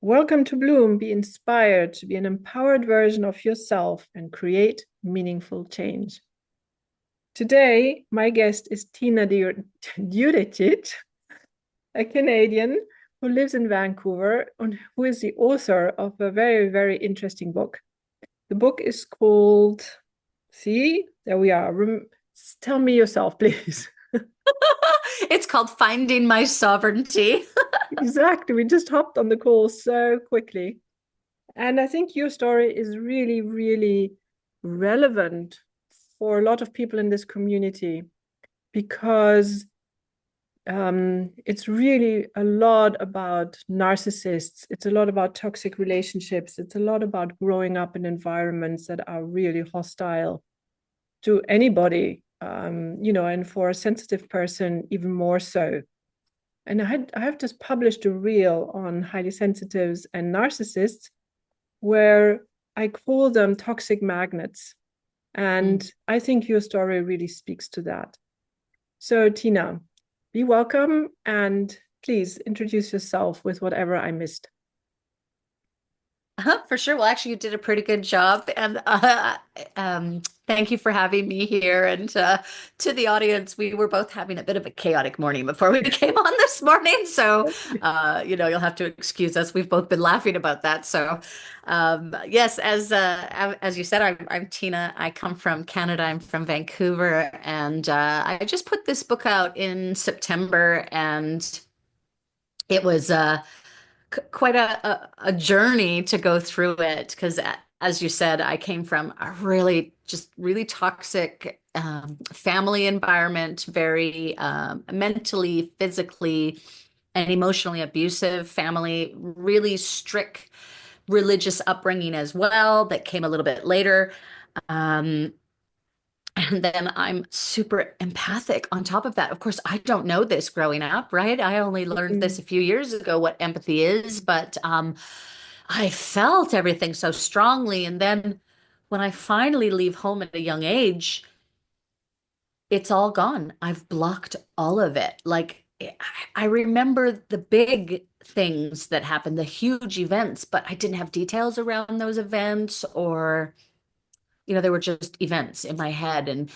Welcome to Bloom. Be inspired to be an empowered version of yourself and create meaningful change. Today, my guest is Tina Djuricic, a Canadian who lives in Vancouver and who is the author of a very, very interesting book. The book is called, see, there we are. Tell me yourself, please. It's called Finding My Sovereignty. Exactly. We just hopped on the call so quickly. And I think your story is really, really relevant for a lot of people in this community because it's really a lot about narcissists. It's a lot about toxic relationships. It's a lot about growing up in environments that are really hostile to anybody, and for a sensitive person, even more so. And I have just published a reel on highly sensitives and narcissists where I call them toxic magnets. Mm. And I think your story really speaks to that. So, Tina, be welcome and please introduce yourself with whatever I missed. For sure. Well, actually, you did a pretty good job. And thank you for having me here. And to the audience, we were both having a bit of a chaotic morning before we came on this morning. So, you'll have to excuse us. We've both been laughing about that. So, yes, as you said, I'm Tina. I come from Canada. I'm from Vancouver. And I just put this book out in September. And it was quite a journey to go through it because, as you said, I came from a really toxic family environment, very mentally, physically, and emotionally abusive family, really strict religious upbringing as well, that came a little bit later. Um, and then I'm super empathic on top of that. Of course, I don't know this growing up, right? I only learned this Mm. a few years ago, what empathy is, but I felt everything so strongly. And then when I finally leave home at a young age, it's all gone. I've blocked all of it. Like I remember the big things that happened, the huge events, but I didn't have details around those events or, they were just events in my head. And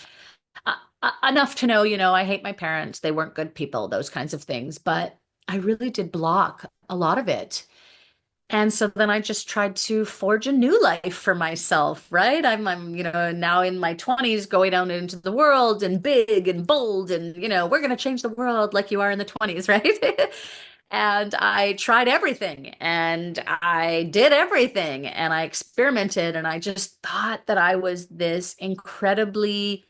enough to know, I hate my parents. They weren't good people, those kinds of things. But I really did block a lot of it. And so then I just tried to forge a new life for myself, right? I'm now in my 20s going out into the world and big and bold and, we're going to change the world like you are in the 20s, right? And I tried everything and I did everything and I experimented and I just thought that I was this incredibly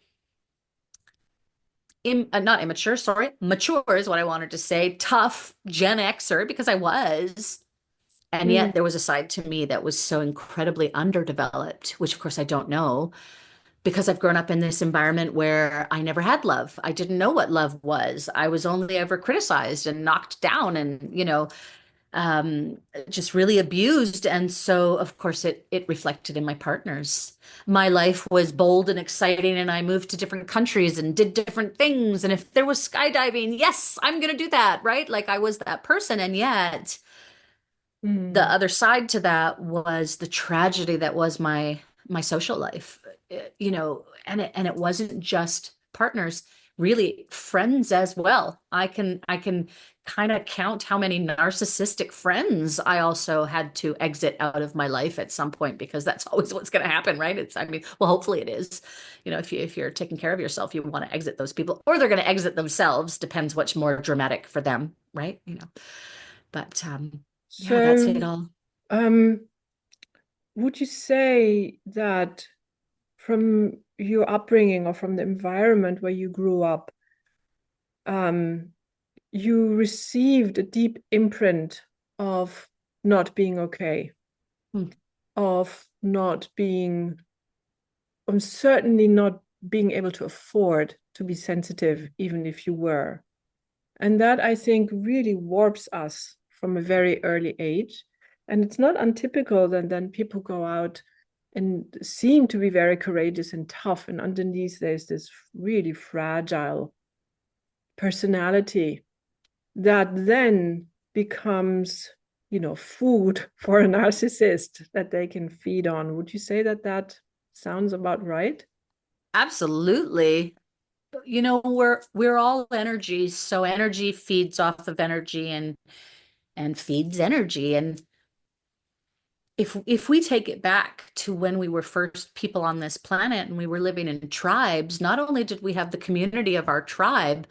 not immature, sorry, mature is what I wanted to say, tough Gen Xer because I was. And Mm. yet there was a side to me that was so incredibly underdeveloped, which of course I don't know because I've grown up in this environment where I never had love. I didn't know what love was. I was only ever criticized and knocked down and, um, just really abused. And so, of course, it reflected in my partners. My life was bold and exciting, and I moved to different countries and did different things. And if there was skydiving, yes, I'm going to do that, right? Like I was that person. And yet, the Mm. other side to that was the tragedy that was my social life. And it wasn't just partners, really friends as well. I can kind of count how many narcissistic friends I also had to exit out of my life at some point because that's always what's going to happen, right? Well, hopefully it is. If you're taking care of yourself, you want to exit those people, or they're going to exit themselves. Depends what's more dramatic for them, right? But yeah, that's it So, all. um, would you say that from your upbringing or from the environment where you grew up, um, you received a deep imprint of not being okay, Hmm. of not being, certainly not being able to afford to be sensitive, even if you were. And that I think really warps us from a very early age. And it's not untypical that then people go out and seem to be very courageous and tough. And underneath, there's this really fragile personality that then becomes food for a narcissist that they can feed on. Would you say that that sounds about right? Absolutely. We're all energy, so energy feeds off of energy and feeds energy. And if we take it back to when we were first people on this planet and we were living in tribes, not only did we have the community of our tribe,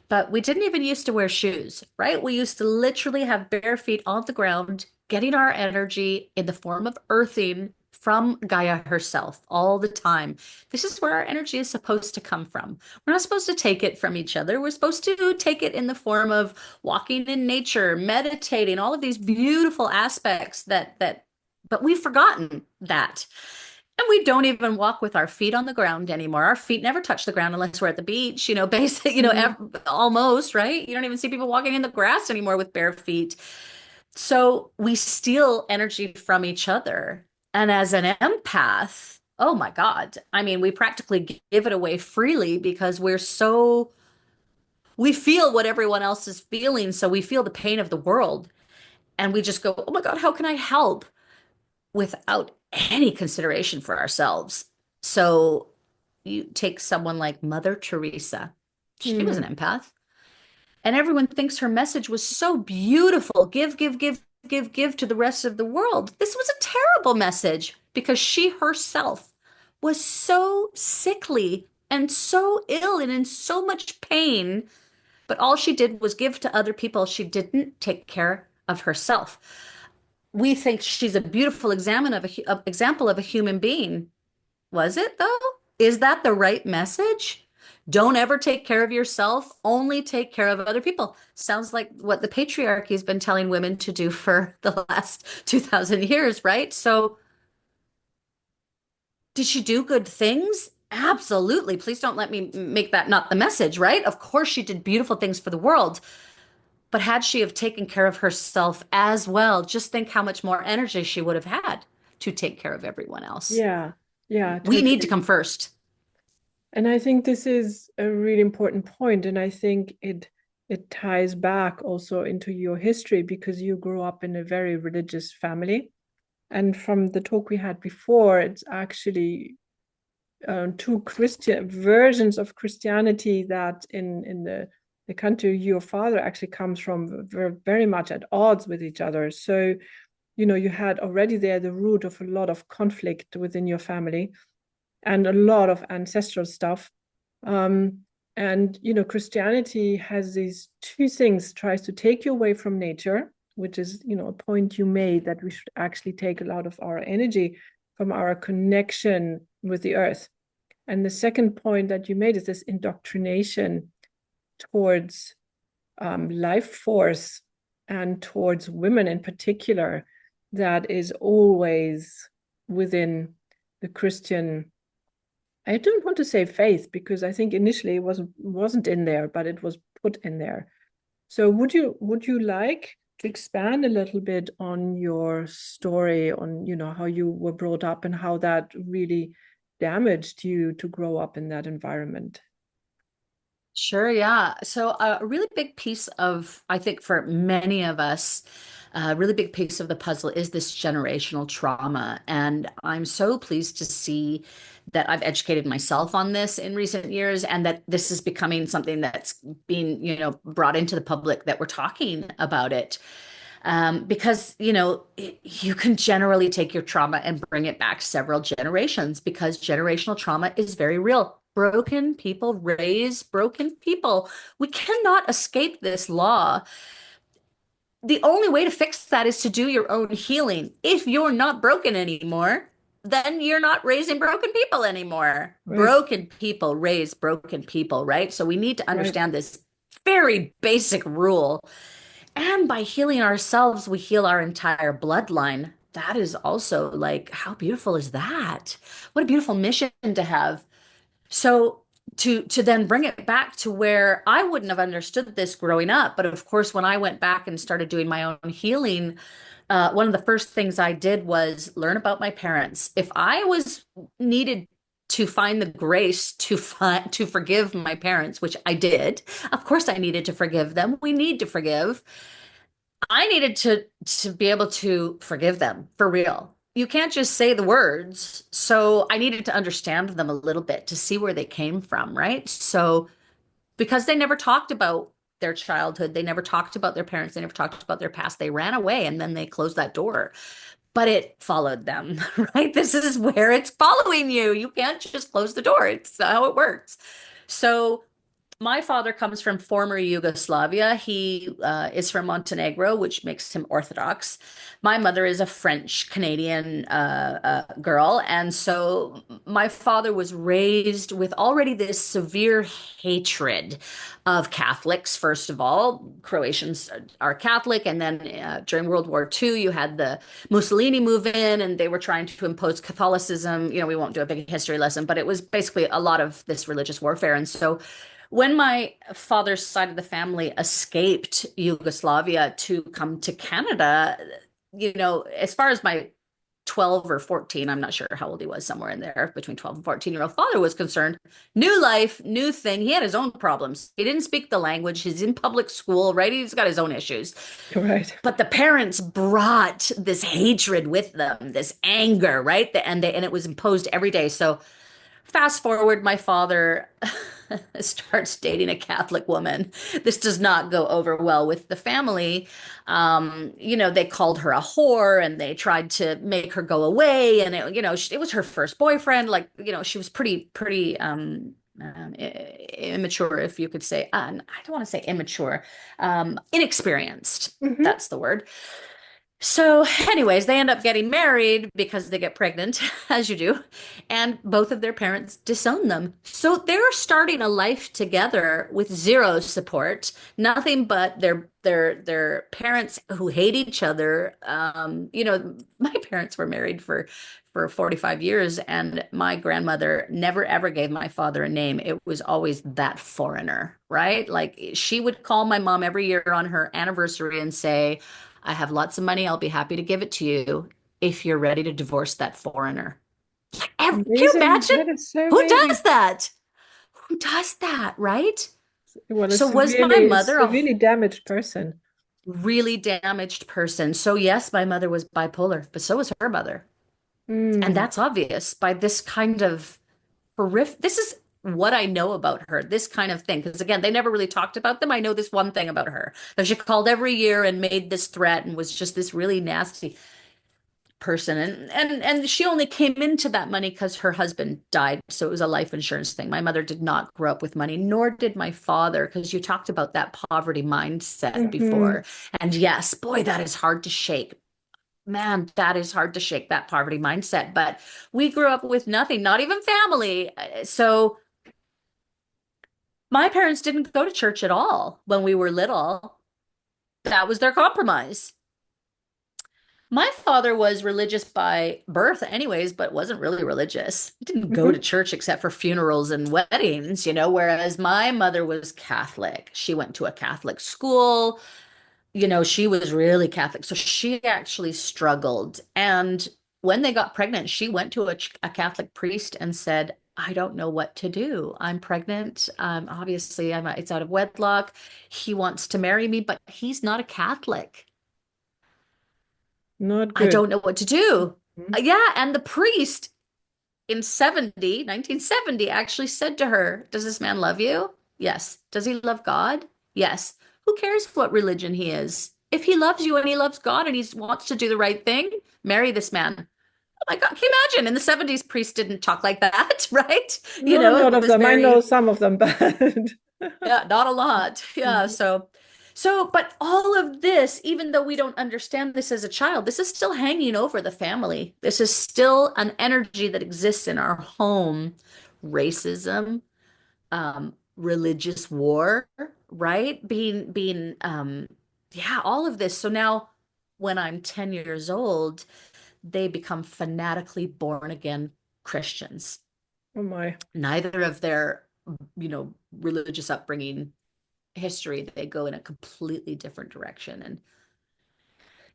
but we didn't even used to wear shoes, right? We used to literally have bare feet on the ground, getting our energy in the form of earthing from Gaia herself all the time. This is where our energy is supposed to come from. We're not supposed to take it from each other. We're supposed to take it in the form of walking in nature, meditating, all of these beautiful aspects but we've forgotten that. And we don't even walk with our feet on the ground anymore. Our feet never touch the ground unless we're at the beach, basic, Mhm. almost, right? You don't even see people walking in the grass anymore with bare feet. So we steal energy from each other. And as an empath, oh my God, I mean, we practically give it away freely because we feel what everyone else is feeling. So we feel the pain of the world. And we just go, oh my God, how can I help? Without any consideration for ourselves. So you take someone like Mother Teresa. She was an Mm. empath, and everyone thinks her message was so beautiful. Give, give, give, give, give to the rest of the world. This was a terrible message because she herself was so sickly and so ill and in so much pain, but all she did was give to other people. She didn't take care of herself. We think she's a beautiful example of a human being. Was it though? Is that the right message? Don't ever take care of yourself, only take care of other people. Sounds like what the patriarchy has been telling women to do for the last 2000 years, right? So, did she do good things? Absolutely. Please don't let me make that not the message, right? Of course, she did beautiful things for the world. But had she have taken care of herself as well, just think how much more energy she would have had to take care of everyone else. Yeah, yeah, We need to totally. come first. And I think this is a really important point, and I think it ties back also into your history because you grew up in a very religious family. And from the talk we had before, it's actually two Christian versions of Christianity that in the country your father actually comes from were very much at odds with each other. So, you had already there the root of a lot of conflict within your family and a lot of ancestral stuff. Um, and Christianity has these two things: tries to take you away from nature, which is a point you made that we should actually take a lot of our energy from our connection with the earth. And the second point that you made is this indoctrination towards life force and towards women in particular that is always within the Christian. I don't want to say faith because I think initially it wasn't in there, but it was put in there. So would you like to expand a little bit on your story, on how you were brought up and how that really damaged you to grow up in that environment? Sure, yeah. So a really big piece of, I think for many of us, a really big piece of the puzzle is this generational trauma. And I'm so pleased to see that I've educated myself on this in recent years and that this is becoming something that's being, brought into the public that we're talking about it. Because, you can generally take your trauma and bring it back several generations because generational trauma is very real. Broken people raise broken people. We cannot escape this law. The only way to fix that is to do your own healing. If you're not broken anymore, then you're not raising broken people anymore. Right, Broken people raise broken people, right? So we need to right. understand this very basic rule, and by healing ourselves, we heal our entire bloodline. That is also like, how beautiful is that? What a beautiful mission to have. So to then bring it back to where I wouldn't have understood this growing up, but of course, when I went back and started doing my own healing, one of the first things I did was learn about my parents. If I was needed to find the grace to forgive my parents, which I did, of course I needed to forgive them. We need to forgive. I needed to be able to forgive them for real. You can't just say the words. So I needed to understand them a little bit to see where they came from, right? So because they never talked about their childhood, they never talked about their parents, they never talked about their past. They ran away and then they closed that door. But it followed them, right? This is where it's following you. You can't just close the door. It's how it works. So my father comes from former Yugoslavia. He is from Montenegro, which makes him Orthodox. My mother is a French Canadian girl. And so my father was raised with already this severe hatred of Catholics, first of all. Croatians are Catholic. And then during World War II, you had the Mussolini move in and they were trying to impose Catholicism. We won't do a big history lesson, but it was basically a lot of this religious warfare. And so when my father's side of the family escaped Yugoslavia to come to Canada, as far as my 12 or 14, I'm not sure how old he was, somewhere in there between 12 and 14-year-old father was concerned. New life, new thing. He had his own problems. He didn't speak the language. He's in public school, right? He's got his own issues. Right. But the parents brought this hatred with them, this anger, right? And it was imposed every day. So fast forward, my father starts dating a Catholic woman. This does not go over well with the family. They called her a whore and they tried to make her go away. And it was her first boyfriend. Like, she was pretty immature, if you could say. I don't want to say immature, inexperienced. Hmm. That's the word. So, anyways, they end up getting married because they get pregnant, as you do, and both of their parents disown them. So they're starting a life together with zero support, nothing but their parents who hate each other. My parents were married for 45 years, and my grandmother never ever gave my father a name. It was always that foreigner, right? Like she would call my mom every year on her anniversary and say, I have lots of money. I'll be happy to give it to you if you're ready to divorce that foreigner. Can you Amazing. imagine? That is so Who does amazing. that? Who does that, right? Well, a So was my mother a severely damaged person. really damaged person? So yes, my mother was bipolar, but so was her mother. And Mm. that's obvious by this kind of horrific. This is what I know about her, this kind of thing. Because again, they never really talked about them. I know this one thing about her that she called every year and made this threat and was just this really nasty person. And she only came into that money because her husband died. So it was a life insurance thing. My mother did not grow up with money, nor did my father, because you talked about that poverty mindset Hmm. before. And yes, boy, that is hard to shake. Man, that is hard to shake, that poverty mindset. But we grew up with nothing, not even family. So my parents didn't go to church at all when we were little. That was their compromise. My father was religious by birth, anyways, but wasn't really religious. He didn't go to Hmm. church except for funerals and weddings, whereas my mother was Catholic. She went to a Catholic school. She was really Catholic. So she actually struggled. And when they got pregnant, she went to a Catholic priest and said, I don't know what to do. I'm pregnant. Obviously, it's out of wedlock. He wants to marry me, but he's not a Catholic. Not I good. don't know what to do. Mhm. Yeah. And the priest in 1970, actually said to her, does this man love you? Yes. Does he love God? Yes. Who cares what religion he is? If he loves you and he loves God and he wants to do the right thing, marry this man. Oh my God, can you imagine? In the 70s, priests didn't talk like that, right? Not a lot It of was them. I know very, some of them bad. yeah, not a lot. Yeah. Mhm. But all of this, even though we don't understand this as a child, this is still hanging over the family. This is still an energy that exists in our home. Racism, religious war, right? Yeah, all of this. So now when I'm 10 years old, they become fanatically born again Christians. Oh my. Neither of their, religious upbringing history, they go in a completely different direction. And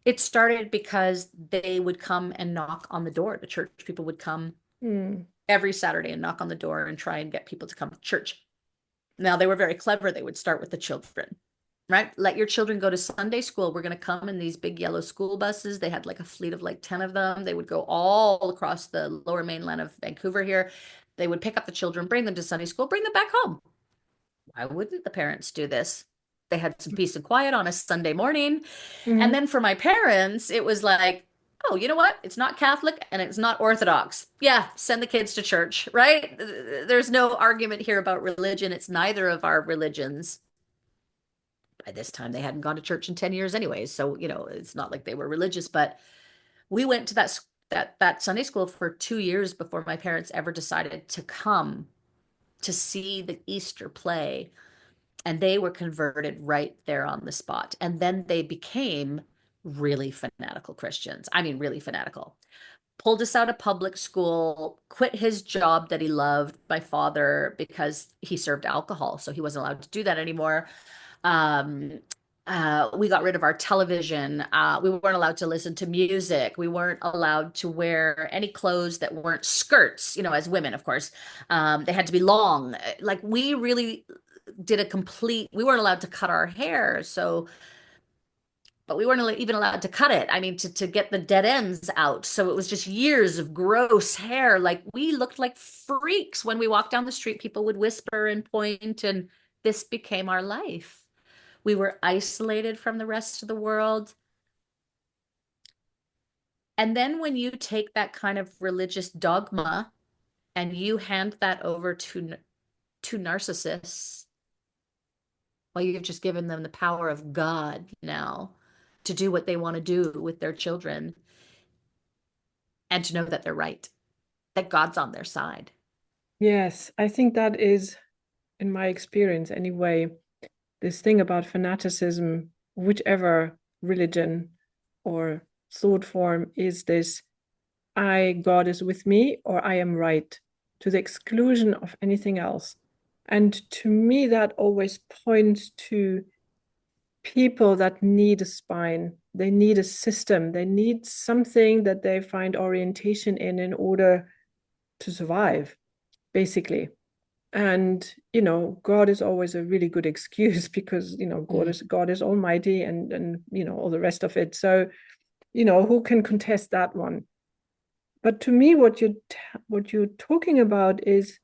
it started because they would come and knock on the door. The church people would come Mm. every Saturday and knock on the door and try and get people to come to church. Now, they were very clever. They would start with the children. right? Let your children go to Sunday school. We're going to come in these big yellow school buses. They had like a fleet of like 10 of them. They would go all across the lower mainland of Vancouver here. They would pick up the children, bring them to Sunday school, bring them back home. Why wouldn't the parents do this? They had some peace and quiet on a Sunday morning. And Mhm. then for my parents, it was like, oh, you know what? It's not Catholic and it's not Orthodox. Yeah, send the kids to church, right? There's no argument here about religion. It's neither of our religions. By this time, they hadn't gone to church in 10 years anyways. So, it's not like they were religious, but we went to that Sunday school for 2 years before my parents ever decided to come to see the Easter play. And they were converted right there on the spot. And then they became really fanatical Christians. I mean, really fanatical. Pulled us out of public school, quit his job that he loved, my father, because he served alcohol. So he wasn't allowed to do that anymore. Um, we got rid of our television. We weren't allowed to listen to music. We weren't allowed to wear any clothes that weren't skirts, as women, of course. They had to be long. Like we really did we weren't allowed to cut our hair. So, but we weren't even allowed to cut it. I mean, to get the dead ends out. So it was just years of gross hair. Like we looked like freaks when we walked down the street. People would whisper and point, and this became our life. We were isolated from the rest of the world. And then when you take that kind of religious dogma and you hand that over to narcissists, well, you've just given them the power of God now to do what they want to do with their children and to know that they're right, that God's on their side. Yes, I think that is, in my experience anyway, this thing about fanaticism, whichever religion or thought form, is this: God is with me, or I am right, to the exclusion of anything else. And to me, that always points to people that need a spine. They need a system. They need something that they find orientation in order to survive, basically. And God is always a really good excuse because Mm. God is almighty, and all the rest of it. So who can contest that one? But to me, what you're talking about is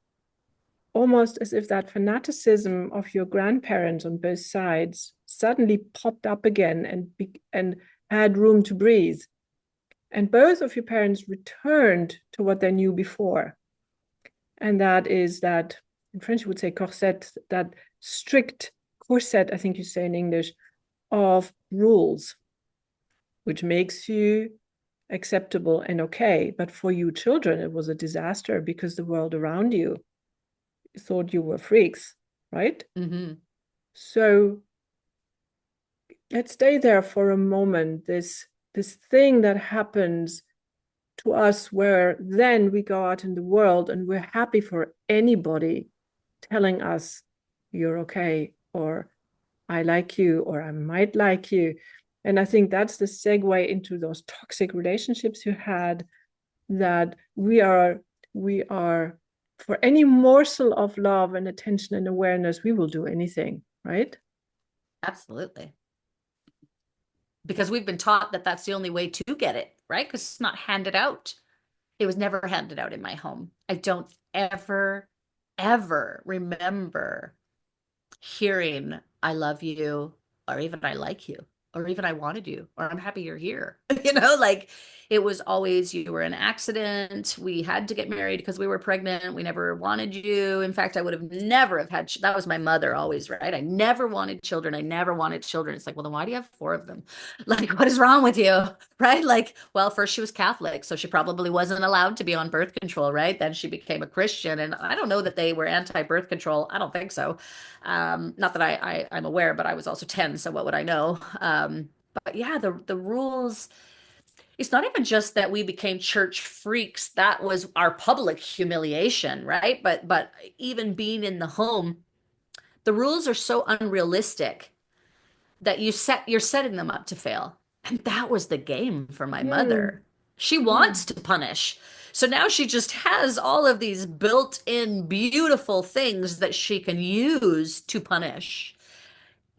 almost as if that fanaticism of your grandparents on both sides suddenly popped up again and had room to breathe. And both of your parents returned to what they knew before. And that is that, in French, you would say corset, that strict corset, I think you say in English, of rules, which makes you acceptable and okay. But for you children, it was a disaster because the world around you thought you were freaks, right? Mm-hmm. So let's stay there for a moment. This thing that happens to us, where then we go out in the world and we're happy for anybody telling us you're okay, or I like you, or I might like you. And I think that's the segue into those toxic relationships you had, that we are for any morsel of love and attention and awareness, we will do anything, right? Absolutely. Because we've been taught that that's the only way to get it, right? Because it's not handed out. It was never handed out in my home. I don't ever remember hearing I love you, or even I like you, or even I wanted you, or I'm happy you're here. Like it was always you were an accident. We had to get married because we were pregnant. We never wanted you. In fact, I would have never have had, that was my mother always, right? I never wanted children. I never wanted children. It's like, well, then why do you have four of them? Like, what is wrong with you? Right? Like, well, first she was Catholic, so she probably wasn't allowed to be on birth control, right? Then she became a Christian. And I don't know that they were anti-birth control. I don't think so. Not that I'm aware, but I was also 10, so what would I know? But yeah, the rules, it's not even just that we became church freaks. That was our public humiliation, right? But even being in the home, the rules are so unrealistic that you're setting them up to fail. And that was the game for my Mm, mother. She mm. wants to punish. So now she just has all of these built-in beautiful things that she can use to punish.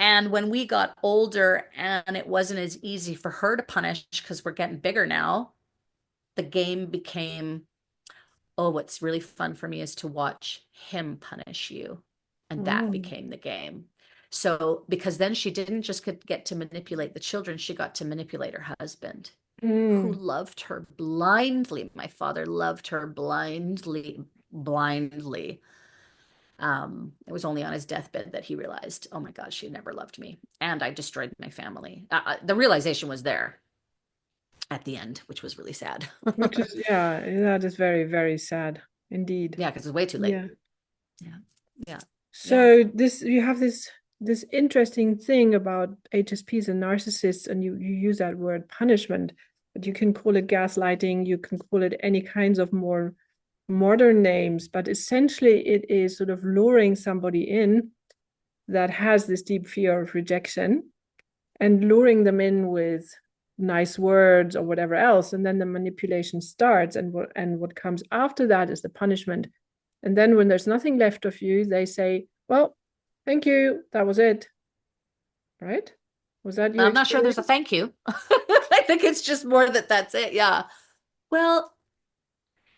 And when we got older and it wasn't as easy for her to punish because we're getting bigger now, the game became, oh, what's really fun for me is to watch him punish you. And that Oh. became the game. So, because then she didn't just get to manipulate the children, she got to manipulate her husband, who Mm. loved her blindly. My father loved her blindly, blindly. It was only on his deathbed that he realized, oh my God, she never loved me. And I destroyed my family. The realization was there at the end, which was really sad. Which is, yeah, that is very, very sad indeed. Yeah, because it's way too late. Yeah. Yeah. Yeah. Yeah. So this you have this interesting thing about HSPs and narcissists, and you use that word punishment, but you can call it gaslighting, you can call it any kinds of more modern names, but essentially it is sort of luring somebody in that has this deep fear of rejection and luring them in with nice words or whatever else, and then the manipulation starts, and what comes after that is the punishment. And then when there's nothing left of you, they say, well, thank you, that was it. Right? Was that your I'm not sure there's a experience? thank you. I think it's just more that that's it. Yeah. Well,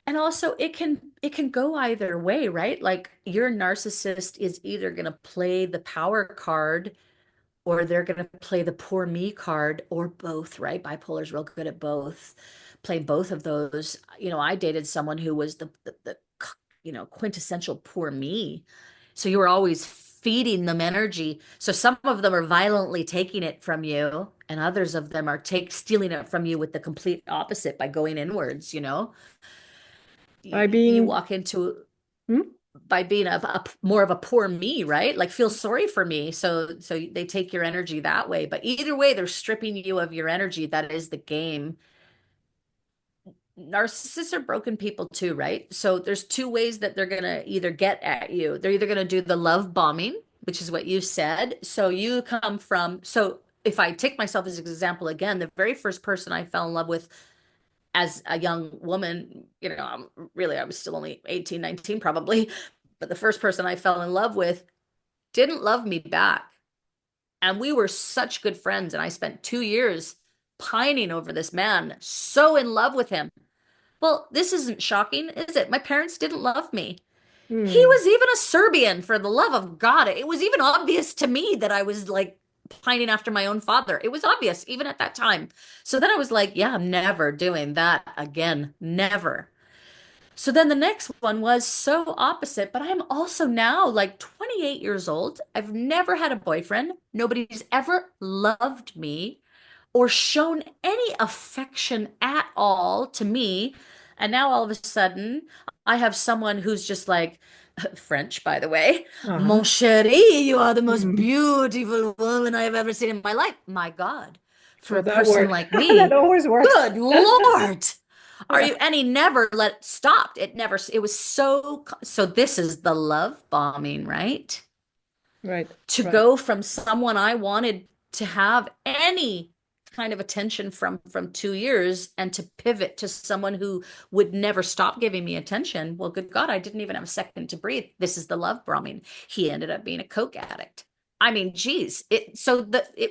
and also it can go either way, right? Like your narcissist is either going to play the power card or they're going to play the poor me card or both, right? Bipolar's real good at both. Play both of those. I dated someone who was the quintessential poor me. So you were always feeding them energy. So some of them are violently taking it from you, and others of them are stealing it from you with the complete opposite by going inwards. By You being, walk into hmm? by being a more of a poor me, right? Like feel sorry for me. So they take your energy that way. But either way, they're stripping you of your energy. That is the game. Narcissists are broken people too, right? So there's two ways that they're gonna either get at you. They're either gonna do the love bombing, which is what you said. So if I take myself as an example again, the very first person I fell in love with as a young woman, I was still only 18, 19 probably, but the first person I fell in love with didn't love me back. And we were such good friends. And I spent 2 years pining over this man, so in love with him. Well, this isn't shocking, is it? My parents didn't love me. He Hmm. was even a Serbian, for the love of God. It was even obvious to me that I was like pining after my own father. It was obvious even at that time. So then I was like, yeah, I'm never doing that again. Never. So then the next one was so opposite, but I'm also now like 28 years old. I've never had a boyfriend. Nobody's ever loved me or shown any affection at all to me. And now all of a sudden, I have someone who's just like, French, by the way, Mon Uh-huh. chéri, you are the most Hmm. beautiful woman I have ever seen in my life. My God, for a Well, that person worked. like That me, always works. good Lord. Are Yeah. you? And he never stopped. It was so this is the love bombing, right? Right. To Right. go from someone I wanted to have any kind of attention from 2 years and to pivot to someone who would never stop giving me attention. Well, good God, I didn't even have a second to breathe. This is the love bombing. He ended up being a coke addict. I mean, geez, it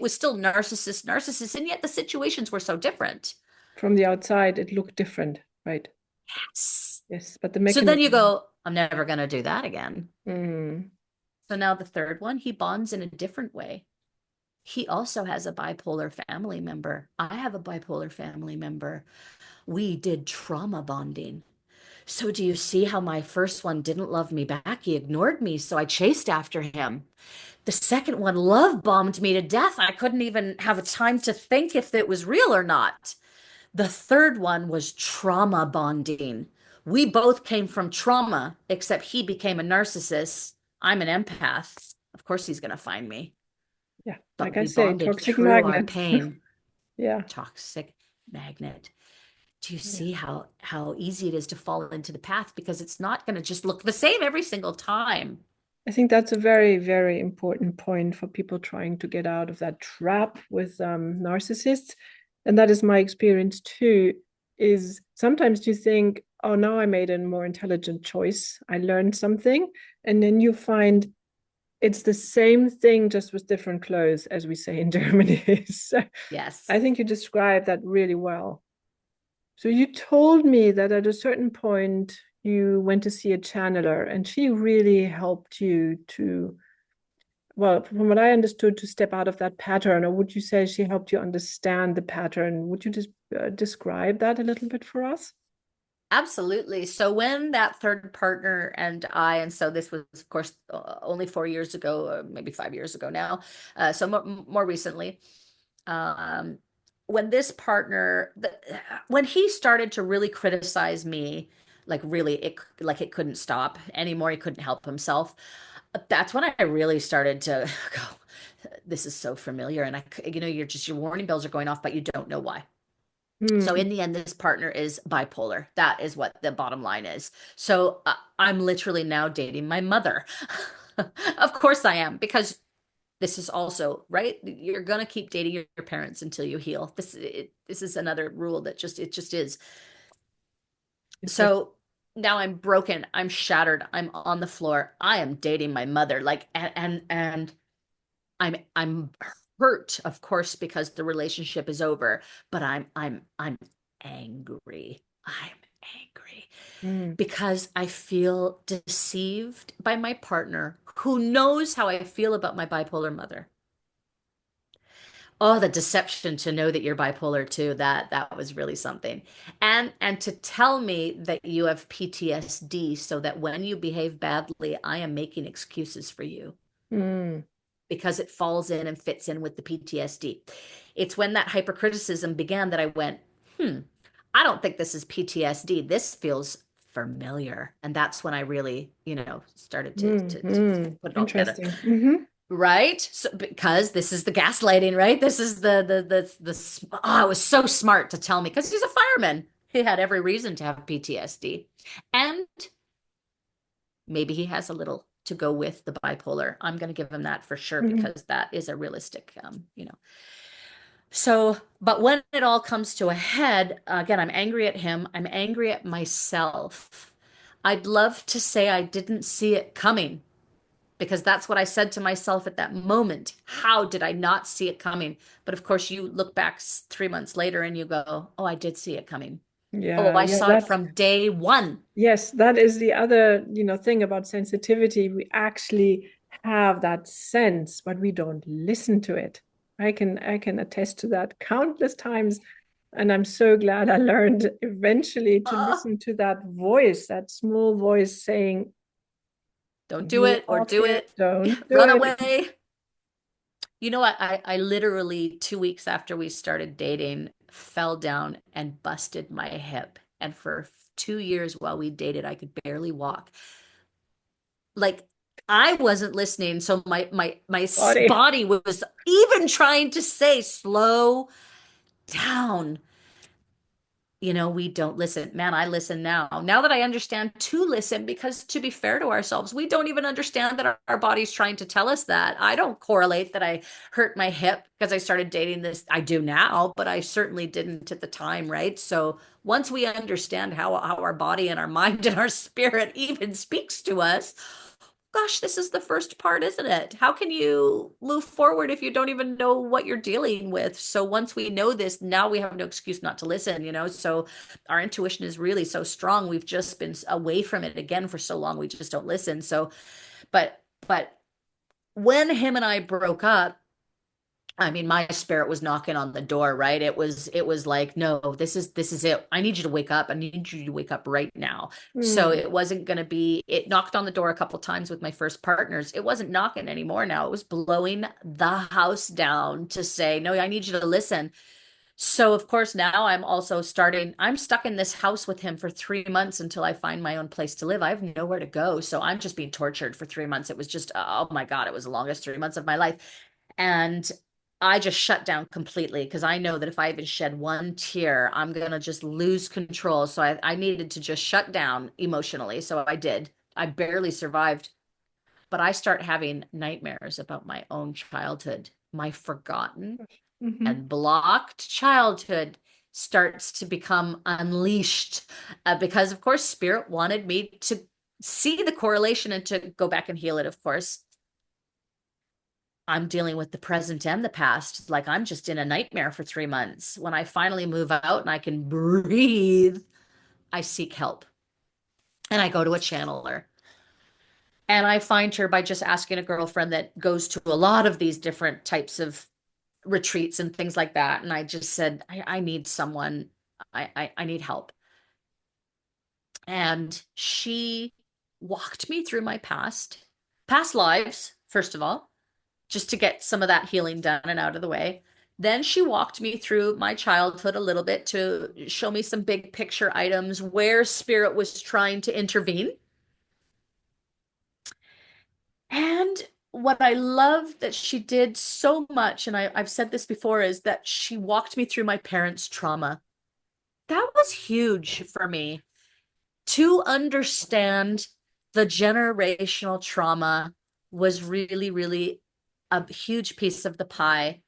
was still narcissist, and yet the situations were so different. From the outside, it looked different. Right. Yes. Yes. But the So then you mechanism. go, I'm never going to do that again. Mm. So now the third one, he bonds in a different way. He also has a bipolar family member. I have a bipolar family member. We did trauma bonding. So do you see how my first one didn't love me back? He ignored me, so I chased after him. The second one love bombed me to death. I couldn't even have a time to think if it was real or not. The third one was trauma bonding. We both came from trauma, except he became a narcissist. I'm an empath. Of course, he's going to find me. Yeah. But Like I we say, bonded toxic through our magnets. pain. Yeah. Toxic magnet. Do you Yeah. see how easy it is to fall into the path because it's not going to just look the same every single time? I think that's a very, very important point for people trying to get out of that trap with narcissists. And that is my experience too, is sometimes you think, oh, now I made a more intelligent choice. I learned something. And then you find it's the same thing, just with different clothes, as we say in Germany. So Yes. I think you described that really well. So you told me that at a certain point you went to see a channeler and she really helped you to, well, from what I understood, to step out of that pattern. Or would you say she helped you understand the pattern? Would you just describe that a little bit for us? Absolutely. So when that third partner and I, and so this was, of course, only 4 years ago, or maybe 5 years ago now, so more recently, um, when this partner, when he started to really criticize me, like really, like it couldn't stop anymore. He couldn't help himself. That's when I really started to go, this is so familiar. And your warning bells are going off, but you don't know why. So Mm, in the end, this partner is bipolar. That is what the bottom line is. So I'm literally now dating my mother. Of course I am, because this is also, right? You're gonna keep dating your parents until you heal. This is another rule that it just is. interesting. So now I'm broken. I'm shattered. I'm on the floor. I am dating my mother. Like, and I'm hurt, of course, because the relationship is over, but I'm angry. I'm angry Mm, because I feel deceived by my partner who knows how I feel about my bipolar mother. Oh, the deception to know that you're bipolar too. That was really something. And to tell me that you have PTSD so that when you behave badly, I am making excuses for you mm, because it falls in and fits in with the PTSD. It's when that hypercriticism began that I went, I don't think this is PTSD. This feels familiar. And that's when I really, started to put it all together. interesting. Hmm. Right? So, because this is the gaslighting, right? This is it was so smart to tell me because he's a fireman. He had every reason to have PTSD. And maybe he has a little to go with the bipolar. I'm going to give him that for sure Hmm. because that is a realistic. So, but when it all comes to a head, again, I'm angry at him. I'm angry at myself. I'd love to say I didn't see it coming because that's what I said to myself at that moment. How did I not see it coming? But of course, you look back 3 months later and you go, oh, I did see it coming. Oh, Yeah, I yeah, saw it from day one. yes, that is the other, thing about sensitivity. We actually have that sense, but we don't listen to it. I can attest to that countless times, and I'm so glad I learned eventually to Uh, listen to that voice, that small voice saying, don't do it or "Block do it, it. don't do Run it." away. You know what? I literally 2 weeks after we started dating, fell down and busted my hip. And for 2 years while we dated, I could barely walk. Like I wasn't listening, so my Body. body was even trying to say, slow down. We don't listen. Man, I listen now. Now that I understand to listen, because to be fair to ourselves, we don't even understand that our body's trying to tell us that. I don't correlate that I hurt my hip because I started dating this. I do now, but I certainly didn't at the time, right? So once we understand how our body and our mind and our spirit even speaks to us, gosh, this is the first part, isn't it? How can you move forward if you don't even know what you're dealing with? So once we know this, now we have no excuse not to listen. So our intuition is really so strong. We've just been away from it again for so long, we just don't listen. So, but when him and I broke up, I mean, my spirit was knocking on the door, right? It was like, no, this is it. I need you to wake up. I need you to wake up right now. So Hmm. it wasn't going to be, it knocked on the door a couple times with my first partners. It wasn't knocking anymore now. It was blowing the house down to say, no, I need you to listen. So of course now I'm stuck in this house with him for 3 months until I find my own place to live. I have nowhere to go. So I'm just being tortured for 3 months. It was just, oh my God, it was the longest 3 months of my life. And I just shut down completely because I know that if I even shed one tear, I'm gonna just lose control. So I needed to just shut down emotionally. So I did. I barely survived, but I start having nightmares about my own childhood. My forgotten Hmm. and blocked childhood starts to become unleashed because, of course, spirit wanted me to see the correlation and to go back and heal it, of course. I'm dealing with the present and the past. Like I'm just in a nightmare for 3 months. When I finally move out and I can breathe, I seek help and I go to a channeler. And I find her by just asking a girlfriend that goes to a lot of these different types of retreats and things like that. And I just said, I need someone, I need help. And she walked me through my past lives, first of all, just to get some of that healing done and out of the way. Then she walked me through my childhood a little bit to show me some big picture items where spirit was trying to intervene. And what I love that she did so much, and I've said this before, is that she walked me through my parents' trauma. That was huge for me to understand the generational trauma was really, really a huge piece of the pie.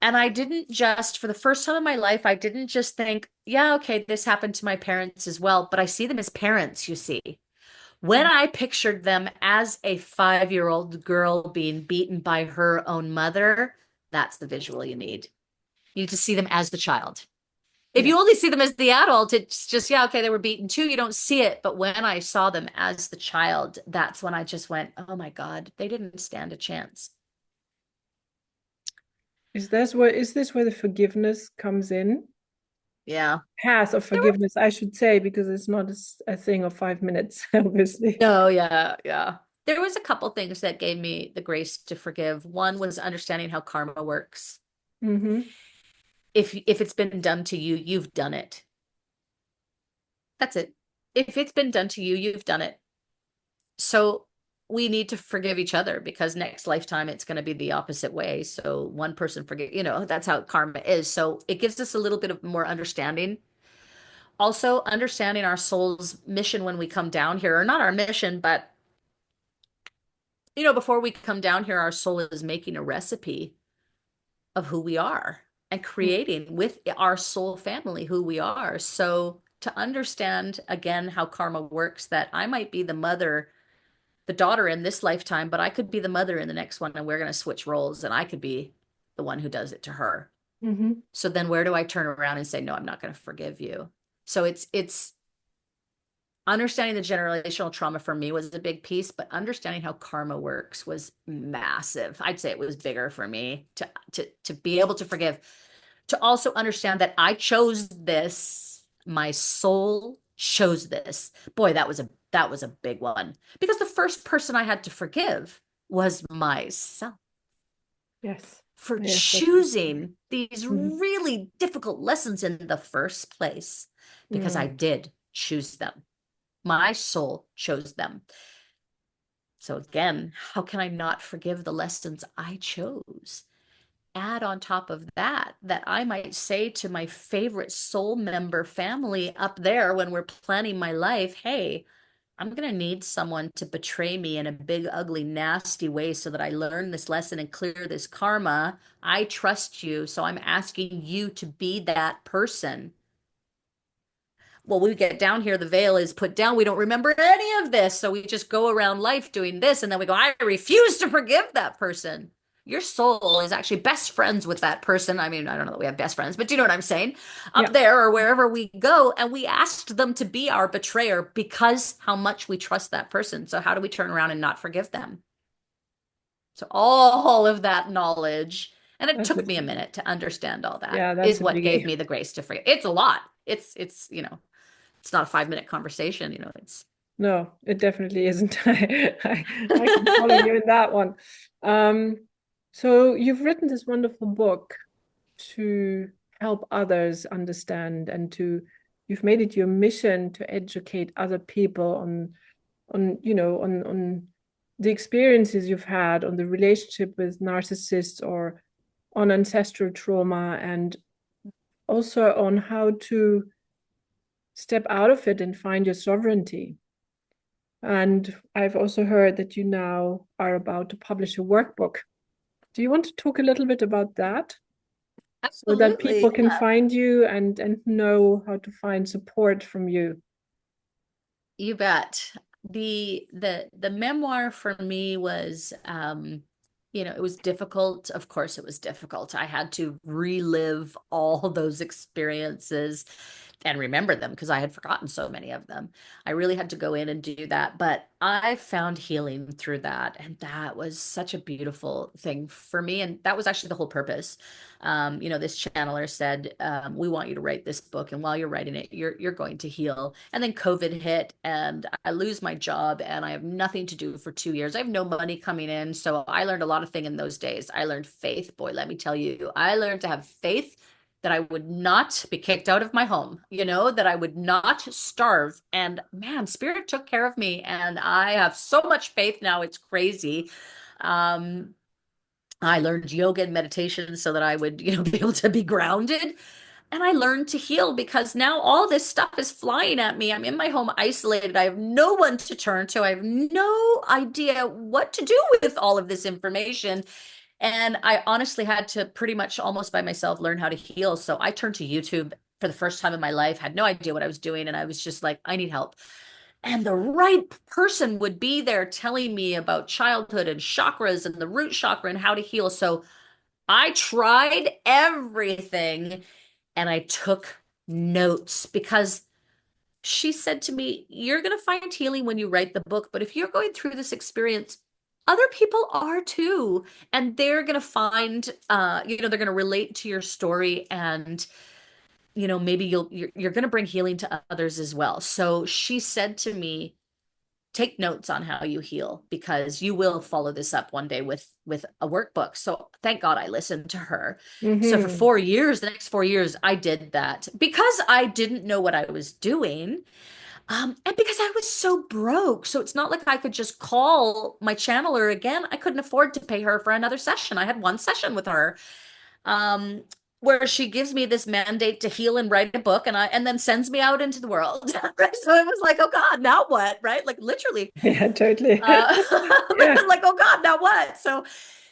And I didn't just, for the first time in my life, I didn't just think, yeah, okay, this happened to my parents as well, but I see them as parents, you see. When I pictured them as a 5-year-old girl being beaten by her own mother, that's the visual you need. You need to see them as the child. If Yeah. you only see them as the adult, it's just, yeah, okay, they were beaten too. You don't see it. But when I saw them as the child, that's when I just went, oh my God, they didn't stand a chance. Is this where the forgiveness comes in? Yeah. Path of There were, forgiveness, I should say, because it's not a thing of 5 minutes, obviously. no, yeah, yeah. There was a couple things that gave me the grace to forgive. One was understanding how karma works. Mm-hmm. If it's been done to you, you've done it. That's it. If it's been done to you, you've done it. So we need to forgive each other because next lifetime it's going to be the opposite way. So one person forget, that's how karma is. So it gives us a little bit of more understanding. Also, understanding our soul's mission when we come down here, or not our mission, but before we come down here, our soul is making a recipe of who we are and creating with our soul family who we are. So to understand again how karma works, that I might be the mother, the daughter in this lifetime, but I could be the mother in the next one, and we're going to switch roles, and I could be the one who does it to her. Mm-hmm. So then where do I turn around and say, no, I'm not going to forgive you? So it's understanding the generational trauma for me was a big piece, but understanding how karma works was massive. I'd say it was bigger for me to be able to forgive, to also understand that I chose this, my soul chose this. Boy, that was a big one because the first person I had to forgive was myself Yes. for Yes, choosing these mhm. really difficult lessons in the first place because I Mm. did choose them. My soul chose them. So again, how can I not forgive the lessons I chose? Add on top of that, that I might say to my favorite soul member family up there when we're planning my life, hey, I'm going to need someone to betray me in a big, ugly, nasty way so that I learn this lesson and clear this karma. I trust you, so I'm asking you to be that person. Well, we get down here, the veil is put down. We don't remember any of this. So we just go around life doing this. And then we go, I refuse to forgive that person. Your soul is actually best friends with that person. I mean, I don't know that we have best friends, but do you know what I'm saying? Up Yeah, there or wherever we go. And we asked them to be our betrayer because how much we trust that person. So how do we turn around and not forgive them? So all of that knowledge, and it that's took it. me a minute to understand all that, Yeah, that's is a what gave biggie. me the grace to forgive. It's a lot. It's not a 5-minute conversation, it's No, it definitely isn't. I can follow you in that one. Um, so you've written this wonderful book to help others understand and you've made it your mission to educate other people on the experiences you've had, on the relationship with narcissists or on ancestral trauma, and also on how to step out of it and find your sovereignty. And I've also heard that you now are about to publish a workbook. Do you want to talk a little bit about that so that absolutely. people can find you and know how to find support from you? You bet. The memoir for me was it was difficult. Of course, it was difficult. I had to relive all those experiences and remember them because I had forgotten so many of them. I really had to go in and do that. But I found healing through that. And that was such a beautiful thing for me. And that was actually the whole purpose. This channeler said, we want you to write this book. And while you're writing it, you're going to heal. And then COVID hit and I lose my job and I have nothing to do for 2 years. I have no money coming in. So I learned a lot of things in those days. I learned faith. Boy, let me tell you, I learned to have faith that I would not be kicked out of my home, that I would not starve. And man, Spirit took care of me. And I have so much faith now. It's crazy. Um, I learned yoga and meditation so that I would, be able to be grounded. And I learned to heal because now all this stuff is flying at me. I'm in my home isolated. I have no one to turn to. I have no idea what to do with all of this information. And I honestly had to pretty much almost by myself learn how to heal. So I turned to YouTube for the first time in my life, had no idea what I was doing. And I was just like, I need help. And the right person would be there telling me about childhood and chakras and the root chakra and how to heal. So I tried everything and I took notes because she said to me, you're going to find healing when you write the book. But if you're going through this experience, other people are too. And they're going to find, they're going to relate to your story. And, maybe you're going to bring healing to others as well. So she said to me, take notes on how you heal because you will follow this up one day with a workbook. So thank God I listened to her. So for Mm-hmm. 4 years, the next 4 years, I did that because I didn't know what I was doing. And because I was so broke. So it's not like I could just call my channeler again. I couldn't afford to pay her for another session. I had one session with her. Um, where she gives me this mandate to heal and write a book and then sends me out into the world. Right? So it was like, oh God, now what? Right? Like literally. Yeah, totally. Yeah. I'm like, oh God, now what?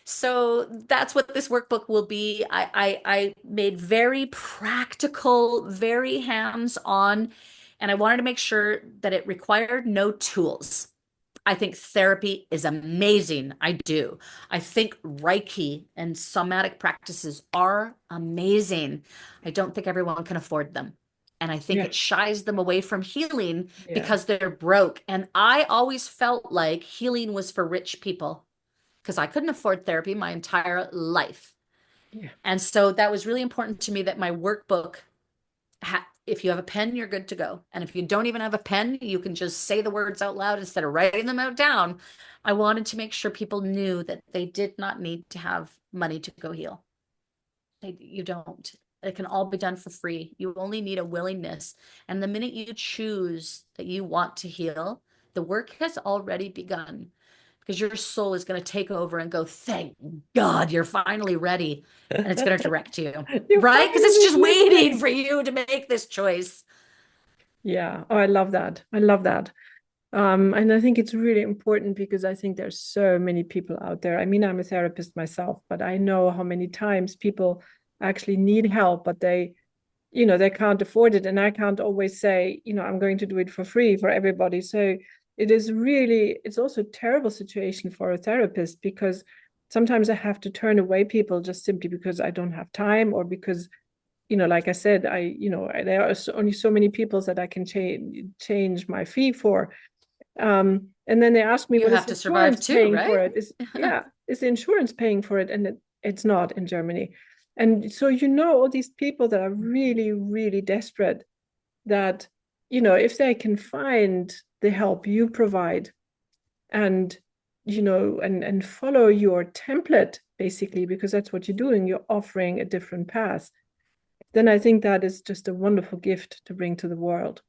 So that's what this workbook will be. I made very practical, very hands-on, and I wanted to make sure that it required no tools. I think therapy is amazing. I do. I think Reiki and somatic practices are amazing. I don't think everyone can afford them. And I think Yeah. it shies them away from healing Yeah. because they're broke. And I always felt like healing was for rich people because I couldn't afford therapy my entire life. Yeah. And so that was really important to me that my workbook if you have a pen, you're good to go. And if you don't even have a pen, you can just say the words out loud instead of writing them out down. I wanted to make sure people knew that they did not need to have money to go heal. You don't. It can all be done for free. You only need a willingness. And the minute you choose that you want to heal, the work has already begun because your soul is going to take over and go, thank God you're finally ready. And it's going to direct you, You right? Because it's finally just waiting listening. for you to make this choice. Yeah. Oh, I love that. I love that. And I think it's really important because I think there's so many people out there. I mean, I'm a therapist myself, but I know how many times people actually need help, but they can't afford it. And I can't always say, I'm going to do it for free for everybody. So it's also a terrible situation for a therapist because sometimes I have to turn away people just simply because I don't have time or because, like I said, there are only so many people that I can change my fee for. And then they ask me, You what is have to survive insurance too, paying for right? it? Is the insurance paying for it? And it's not in Germany. And so, all these people that are really, really desperate that, if they can find the help you provide and, and follow your template, basically, because that's what you're doing, you're offering a different path, then I think that is just a wonderful gift to bring to the world.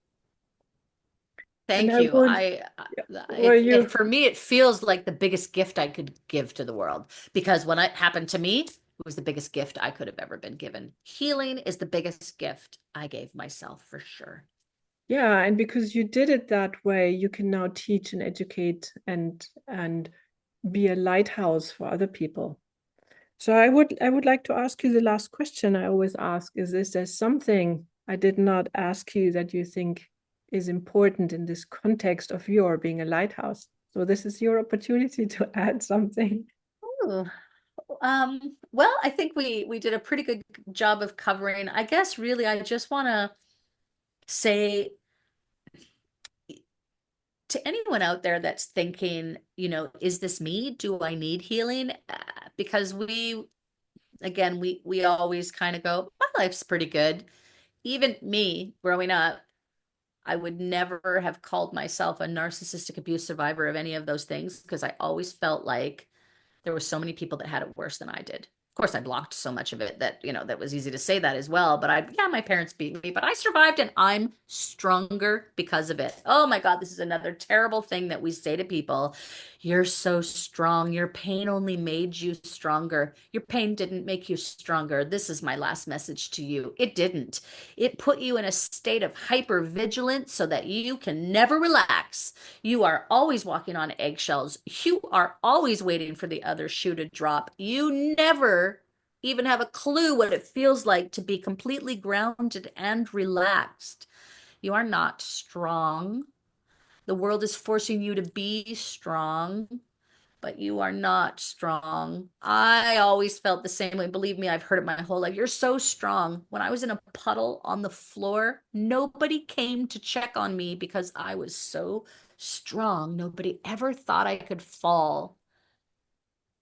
And Thank I you. would, were you, For me, it feels like the biggest gift I could give to the world because when it happened to me, it was the biggest gift I could have ever been given. Healing is the biggest gift I gave myself for sure. yeah, and because you did it that way, you can now teach and educate and be a lighthouse for other people. So I would like to ask you the last question I always ask is there something I did not ask you that you think is important in this context of your being a lighthouse? So this is your opportunity to add something. Ooh. Well, I think we did a pretty good job of covering. I guess really I just want to say to anyone out there that's thinking, is this me? Do I need healing? Because again, we always kind of go, my life's pretty good. Even me growing up, I would never have called myself a narcissistic abuse survivor of any of those things because I always felt like there were so many people that had it worse than I did. Of course, I blocked so much of it that, that was easy to say that as well. But yeah, my parents beat me, but I survived and I'm stronger because of it. Oh my God, this is another terrible thing that we say to people. You're so strong. Your pain only made you stronger. Your pain didn't make you stronger. This is my last message to you. It didn't. It put you in a state of hyper vigilance so that you can never relax. You are always walking on eggshells. You are always waiting for the other shoe to drop. You never even have a clue what it feels like to be completely grounded and relaxed. You are not strong. The world is forcing you to be strong, but you are not strong. I always felt the same way. Believe me, I've heard it my whole life. You're so strong. When I was in a puddle on the floor, nobody came to check on me because I was so strong. Nobody ever thought I could fall.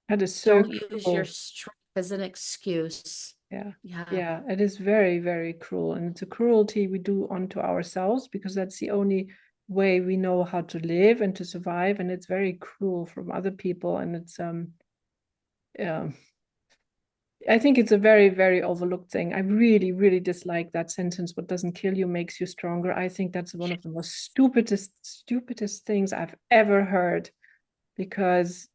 That is so Don't use your cruel. strength as an excuse. Yeah. Yeah, Yeah, it is very, very cruel. And it's a cruelty we do onto ourselves because that's the only way we know how to live and to survive. And it's very cruel from other people. And it's yeah. I think it's a very, very overlooked thing. I really, really dislike that sentence. What doesn't kill you makes you stronger. I think that's one of the most stupidest things I've ever heard because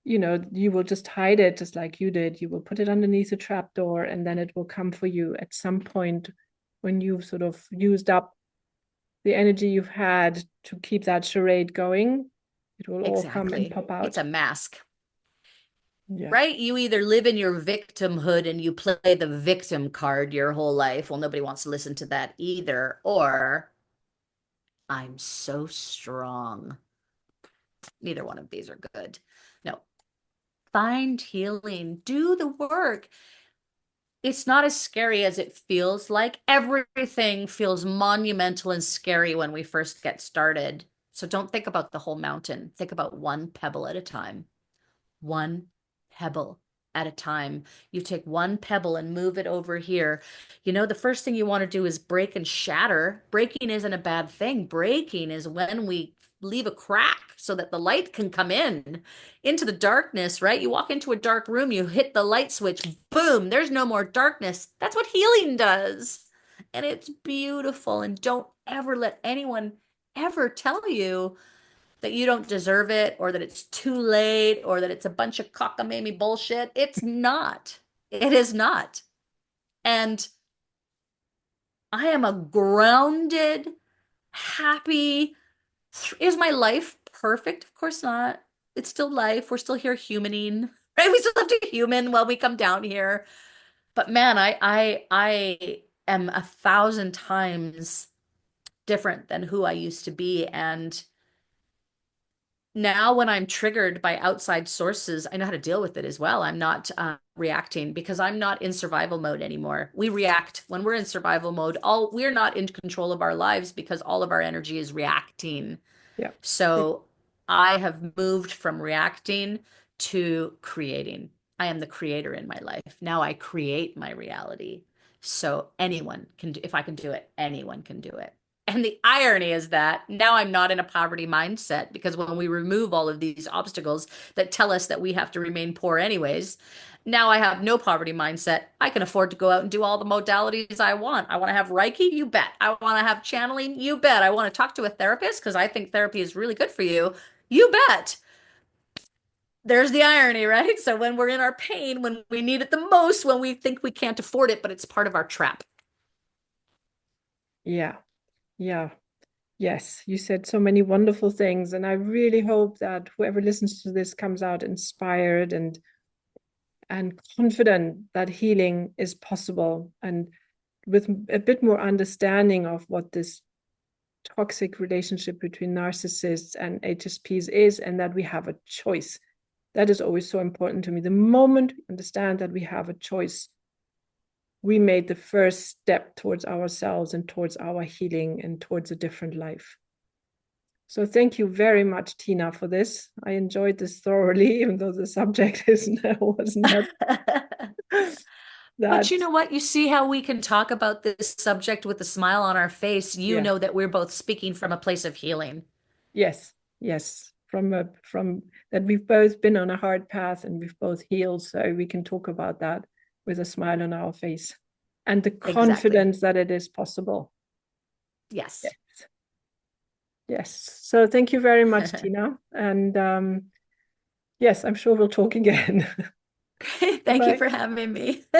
you will just hide it just like you did. You will put it underneath a trapdoor and then it will come for you at some point when you've sort of used up the energy you've had to keep that charade going. It will all come and exactly. pop It's out. a mask, Yeah. right? You either live in your victimhood and you play the victim card your whole life. Well, nobody wants to listen to that either. Or I'm so strong. Neither one of these are good. No, find healing, do the work. It's not as scary as it feels like. Everything feels monumental and scary when we first get started. So don't think about the whole mountain. Think about one pebble at a time. One pebble at a time. You take one pebble and move it over here. The first thing you want to do is break and shatter. Breaking isn't a bad thing. Breaking is when we leave a crack so that the light can come in into the darkness, right? You walk into a dark room, you hit the light switch, boom, there's no more darkness. That's what healing does. And it's beautiful. And don't ever let anyone ever tell you that you don't deserve it or that it's too late or that it's a bunch of cockamamie bullshit. It's not. It is not. And I am a grounded, happy. Is my life perfect? Of course not. It's still life. We're still here humaning, right? We still have to human while we come down here. But man, I am 1,000 times different than who I used to be. And now when I'm triggered by outside sources, I know how to deal with it as well. I'm not reacting because I'm not in survival mode anymore. We react when we're in survival mode. All we're not in control of our lives because all of our energy is reacting. Yeah. So I have moved from reacting to creating. I am the creator in my life. Now I create my reality. So anyone can do, if I can do it, anyone can do it. And the irony is that now I'm not in a poverty mindset because when we remove all of these obstacles that tell us that we have to remain poor anyways, now I have no poverty mindset. I can afford to go out and do all the modalities I want. I want to have Reiki, you bet. I want to have channeling, you bet. I want to talk to a therapist because I think therapy is really good for you, you bet. There's the irony, right? So when we're in our pain, when we need it the most, when we think we can't afford it, but it's part of our trap. Yeah. Yeah. Yes, you said so many wonderful things, and I really hope that whoever listens to this comes out inspired and confident that healing is possible, and with a bit more understanding of what this toxic relationship between narcissists and HSPs is, and that we have a choice, That is always so important to me. The moment we understand that we have a choice, we made the first step towards ourselves and towards our healing and towards a different life. So thank you very much, Tina, for this. I enjoyed this thoroughly, even though the subject was not But that. you know what? You see how we can talk about this subject with a smile on our face. You Yeah. know that we're both speaking from a place of healing. Yes, yes. From that we've both been on a hard path and we've both healed, so we can talk about that with a smile on our face and the confidence that it is possible. Yes. Yes. Yes. So thank you very much, Tina. And yes, I'm sure we'll talk again. Thank you for having me.